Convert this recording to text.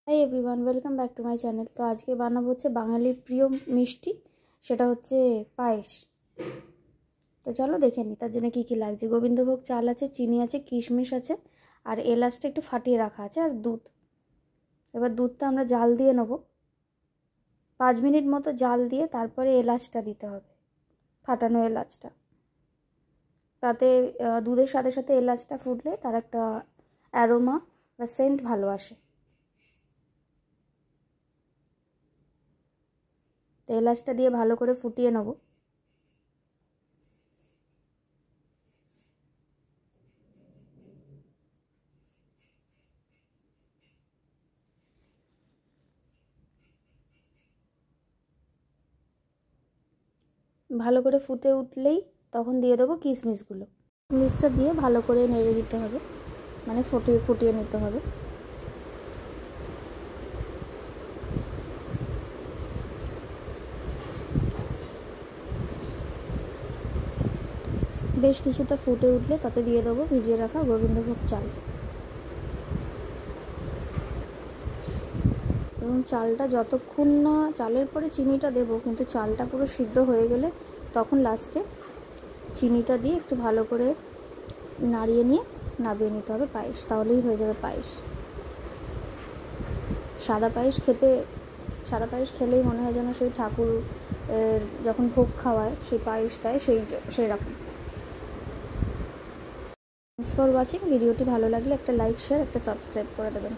Hi everyone, welcome back to my channel. তো আজকে বানাবো হচ্ছে বাঙালির প্রিয় মিষ্টি, সেটা হচ্ছে পায়েস। তো চলো দেখে নিই তার জন্য কী কী লাগছে। গোবিন্দভোগ চাল আছে, চিনি আছে, কিশমিশ আছে, আর এলাচটা একটু ফাটিয়ে রাখা আছে, আর দুধ। এবার দুধটা আমরা জাল দিয়ে নেবো 5 মিনিট মতো জাল দিয়ে, তারপরে এলাচটা দিতে হবে, ফাটানো এলাচটা। তাতে দুধের সাথে সাথে এলাচটা ফুটলে তার একটা অ্যারোমা বা সেন্ট ভালো আসে। তো এলাচটা দিয়ে ভালো করে ফুটিয়ে নেব। ভালো করে ফুটে উঠলেই তখন দিয়ে দেবো কিশমিশগুলো। কিশমিশটা দিয়ে ভালো করে নেড়ে দিতে হবে, মানে ফুটিয়ে নিতে হবে। বেশ কিছুটা ফুটে উঠলে তাতে দিয়ে দেবো ভিজিয়ে রাখা গোবিন্দভোগ চাল। এবং চালটা যতক্ষণ না, চালের পরে চিনিটা দেবো, কিন্তু চালটা পুরো সিদ্ধ হয়ে গেলে তখন লাস্টে চিনিটা দিয়ে একটু ভালো করে নাড়িয়ে নিয়ে নামিয়ে নিতে হবে পায়েস, তাহলেই হয়ে যাবে পায়েস। সাদা পায়েস খেলেই মনে হয় যেন সেই ঠাকুর যখন ভোগ খাওয়ায় সেই পায়েস দেয়, সেই রকম। Thanks for watching. ভিডিওটি ভালো লাগলে একটা লাইক, শেয়ার, একটা সাবস্ক্রাইব করে দেবেন।